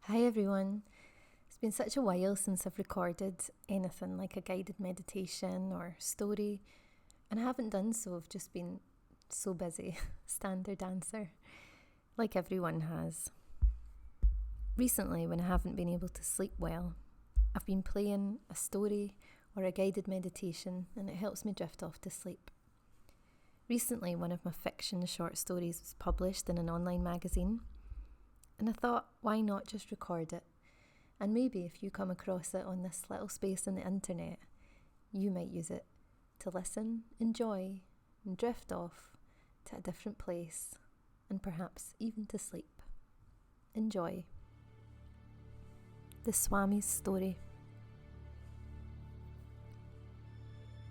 Hi everyone. It's been such a while since I've recorded anything like a guided meditation or story, and I haven't done so. I've just been so busy. Standard answer, like everyone has. Recently, when I haven't been able to sleep well, I've been playing a story or a guided meditation, and it helps me drift off to sleep. Recently, one of my fiction short stories was published in an online magazine, and I thought, why not just record it? And maybe if you come across it on this little space on the internet, you might use it to listen, enjoy, and drift off to a different place, and perhaps even to sleep. Enjoy. The Swami's story.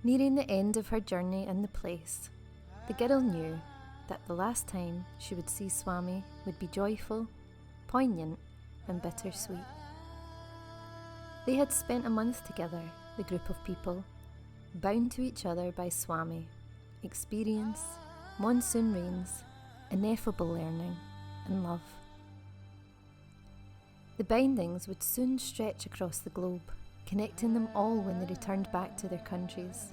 Nearing the end of her journey in the place, the girl knew that the last time she would see Swami would be joyful, poignant, and bittersweet. They had spent a month together, the group of people, bound to each other by Swami, experience, monsoon rains, ineffable learning, and love. The bindings would soon stretch across the globe, connecting them all when they returned back to their countries,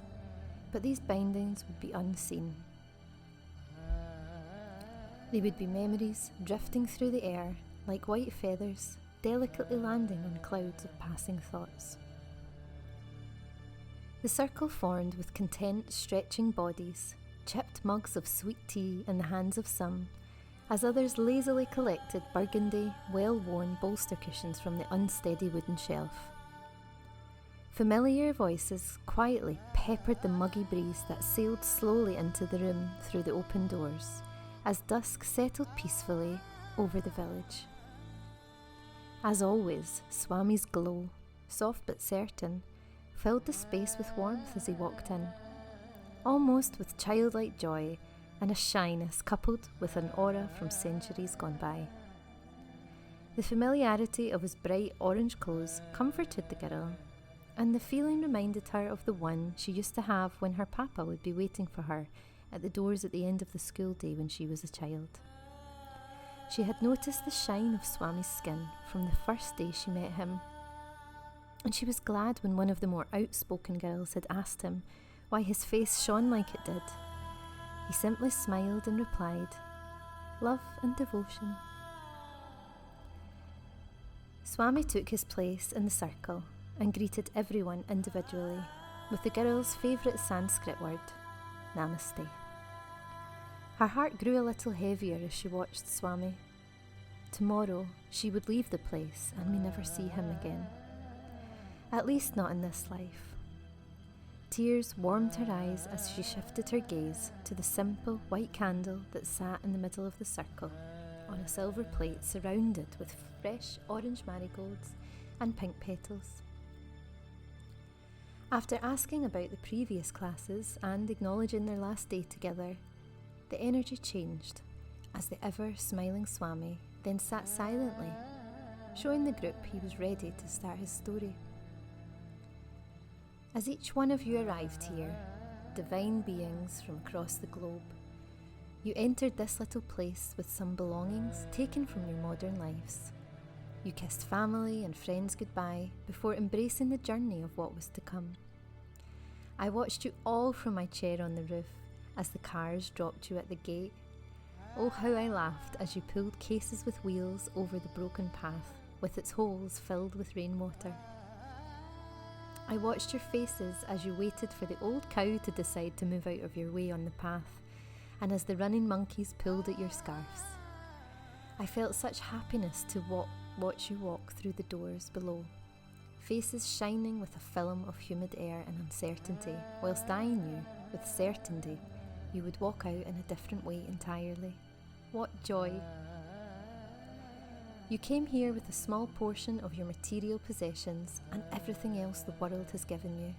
but these bindings would be unseen. They would be memories drifting through the air like white feathers, delicately landing on clouds of passing thoughts. The circle formed with content stretching bodies, chipped mugs of sweet tea in the hands of some, as others lazily collected burgundy, well-worn bolster cushions from the unsteady wooden shelf. Familiar voices quietly peppered the muggy breeze that sailed slowly into the room through the open doors, as dusk settled peacefully over the village. As always, Swami's glow, soft but certain, filled the space with warmth as he walked in, almost with childlike joy and a shyness coupled with an aura from centuries gone by. The familiarity of his bright orange clothes comforted the girl, and the feeling reminded her of the one she used to have when her papa would be waiting for her at the doors at the end of the school day when she was a child. She had noticed the shine of Swami's skin from the first day she met him, and she was glad when one of the more outspoken girls had asked him why his face shone like it did. He simply smiled and replied, "Love and devotion." Swami took his place in the circle and greeted everyone individually with the girl's favourite Sanskrit word, Namaste. Her heart grew a little heavier as she watched Swami. Tomorrow she would leave the place and may never see him again. At least not in this life. Tears warmed her eyes as she shifted her gaze to the simple white candle that sat in the middle of the circle, on a silver plate surrounded with fresh orange marigolds and pink petals. After asking about the previous classes and acknowledging their last day together, the energy changed as the ever-smiling Swami then sat silently, showing the group he was ready to start his story. As each one of you arrived here, divine beings from across the globe, you entered this little place with some belongings taken from your modern lives. You kissed family and friends goodbye before embracing the journey of what was to come. I watched you all from my chair on the roof as the cars dropped you at the gate. Oh, how I laughed as you pulled cases with wheels over the broken path, with its holes filled with rainwater. I watched your faces as you waited for the old cow to decide to move out of your way on the path, and as the running monkeys pulled at your scarves. I felt such happiness to watch you walk through the doors below, faces shining with a film of humid air and uncertainty, whilst I knew, with certainty, you would walk out in a different way entirely. What joy! You came here with a small portion of your material possessions and everything else the world has given you.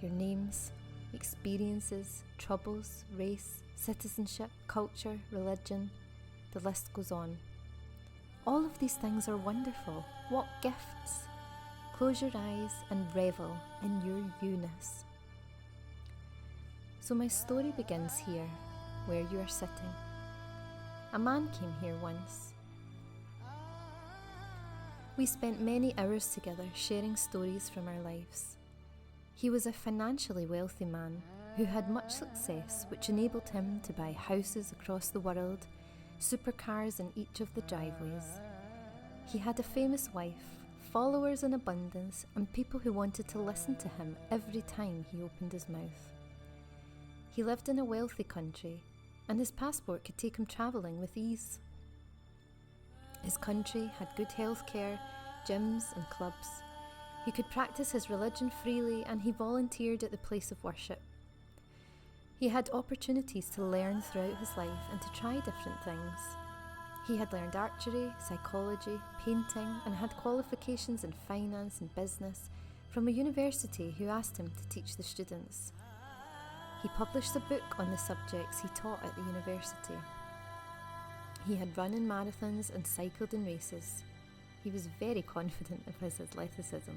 Your names, experiences, troubles, race, citizenship, culture, religion, the list goes on. All of these things are wonderful. What gifts! Close your eyes and revel in your you-ness. So my story begins here, where you are sitting. A man came here once. We spent many hours together sharing stories from our lives. He was a financially wealthy man who had much success, which enabled him to buy houses across the world, supercars in each of the driveways. He had a famous wife, followers in abundance, and people who wanted to listen to him every time he opened his mouth. He lived in a wealthy country, and his passport could take him travelling with ease. His country had good health care, gyms and clubs. He could practice his religion freely, and he volunteered at the place of worship. He had opportunities to learn throughout his life and to try different things. He had learned archery, psychology, painting, and had qualifications in finance and business from a university who asked him to teach the students. He published a book on the subjects he taught at the university. He had run in marathons and cycled in races. He was very confident of his athleticism.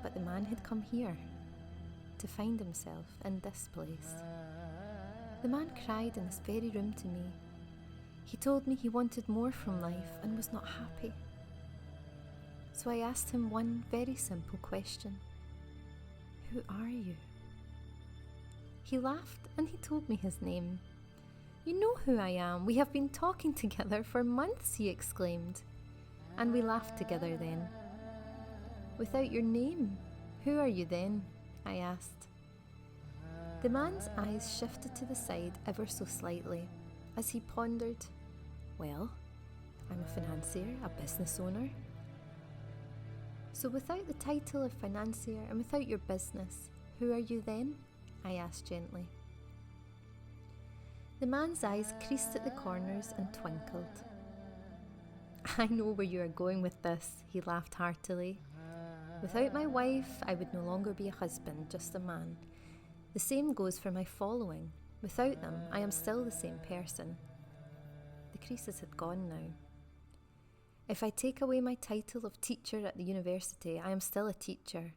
But the man had come here to find himself in this place. The man cried in this very room to me. He told me he wanted more from life and was not happy. So I asked him one very simple question. Who are you? He laughed and he told me his name. You know who I am. We have been talking together for months, he exclaimed. And we laughed together then. Without your name, who are you then? I asked. The man's eyes shifted to the side ever so slightly as he pondered. Well, I'm a financier, a business owner. So without the title of financier and without your business, who are you then? I asked gently. The man's eyes creased at the corners and twinkled. I know where you are going with this, he laughed heartily. Without my wife, I would no longer be a husband, just a man. The same goes for my following. Without them, I am still the same person. The creases had gone now. If I take away my title of teacher at the university, I am still a teacher.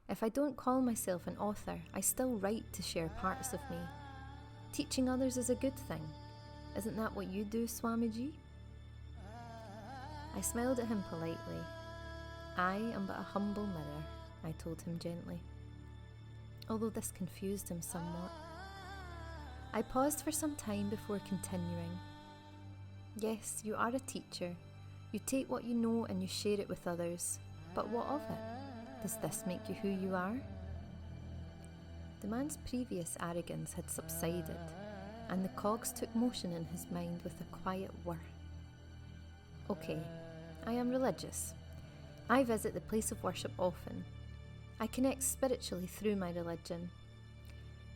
If I don't call myself an author, I still write to share parts of me. Teaching others is a good thing. Isn't that what you do, Swamiji? I smiled at him politely. I am but a humble mirror, I told him gently, although this confused him somewhat. I paused for some time before continuing. Yes, you are a teacher. You take what you know and you share it with others. But what of it? Does this make you who you are? The man's previous arrogance had subsided, and the cogs took motion in his mind with a quiet whir. Okay, I am religious. I visit the place of worship often. I connect spiritually through my religion.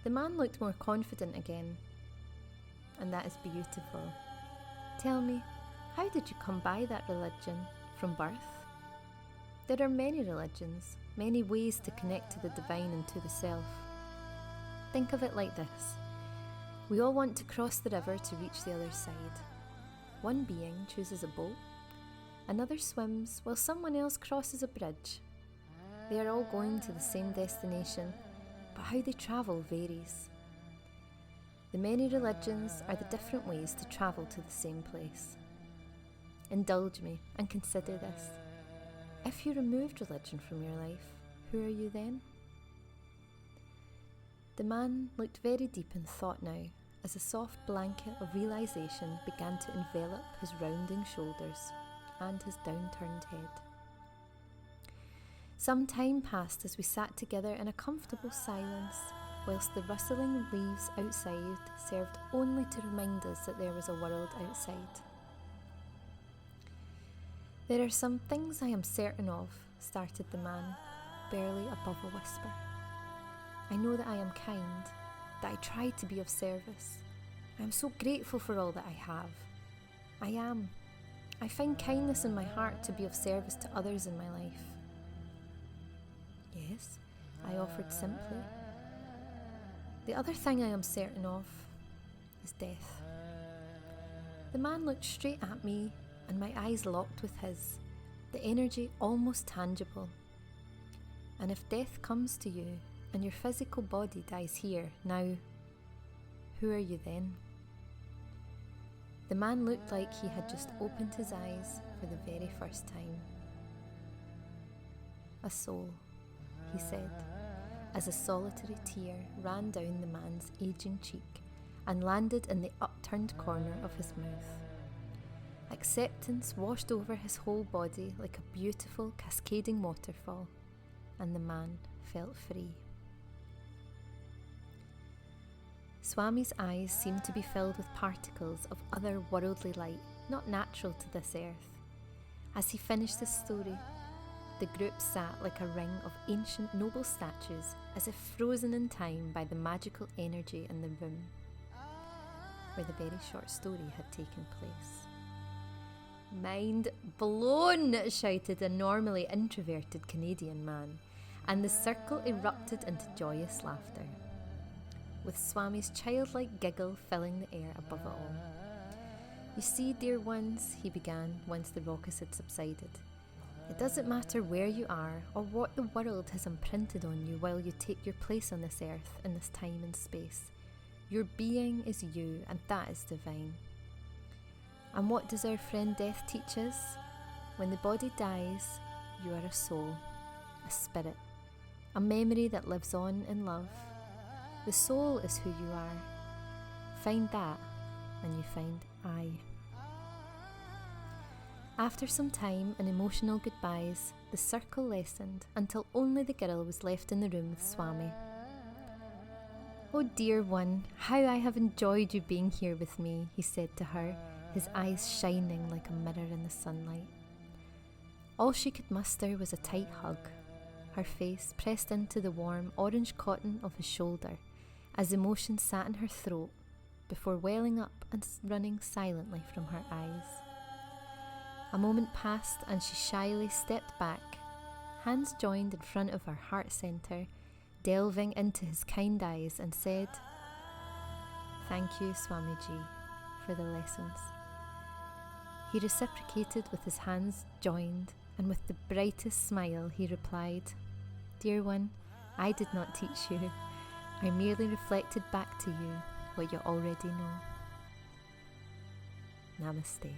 The man looked more confident again. And that is beautiful. Tell me, how did you come by that religion? From birth? There are many religions, many ways to connect to the divine and to the self. Think of it like this. We all want to cross the river to reach the other side. One being chooses a boat, another swims, while someone else crosses a bridge. They are all going to the same destination, but how they travel varies. The many religions are the different ways to travel to the same place. Indulge me and consider this. If you removed religion from your life, who are you then? The man looked very deep in thought now, as a soft blanket of realisation began to envelop his rounding shoulders and his downturned head. Some time passed as we sat together in a comfortable silence, whilst the rustling leaves outside served only to remind us that there was a world outside. There are some things I am certain of, started the man, barely above a whisper. I know that I am kind, that I try to be of service. I am so grateful for all that I have. I am. I find kindness in my heart to be of service to others in my life. Yes, I offered simply. The other thing I am certain of is death. The man looked straight at me and my eyes locked with his, the energy almost tangible. And if death comes to you and your physical body dies here, now, who are you then? The man looked like he had just opened his eyes for the very first time. "A soul," he said, as a solitary tear ran down the man's aging cheek and landed in the upturned corner of his mouth. Acceptance washed over his whole body like a beautiful cascading waterfall, and the man felt free. Swami's eyes seemed to be filled with particles of otherworldly light, not natural to this earth. As he finished his story, the group sat like a ring of ancient noble statues, as if frozen in time by the magical energy in the room where the very short story had taken place. "Mind blown!" shouted a normally introverted Canadian man, and the circle erupted into joyous laughter, with Swami's childlike giggle filling the air above it all. "You see, dear ones," he began once the raucous had subsided, "it doesn't matter where you are or what the world has imprinted on you while you take your place on this earth in this time and space. Your being is you, and that is divine. And what does our friend death teach us? When the body dies, you are a soul, a spirit, a memory that lives on in love. The soul is who you are. Find that, and you find I." After some time and emotional goodbyes, the circle lessened until only the girl was left in the room with Swami. "Oh dear one, how I have enjoyed you being here with me," he said to her, his eyes shining like a mirror in the sunlight. All she could muster was a tight hug, her face pressed into the warm orange cotton of his shoulder, as emotion sat in her throat before welling up and running silently from her eyes. A moment passed and she shyly stepped back, hands joined in front of her heart centre, delving into his kind eyes, and said, "Thank you, Swamiji, for the lessons." He reciprocated with his hands joined, and with the brightest smile he replied, "Dear one, I did not teach you. I merely reflected back to you what you already know. Namaste."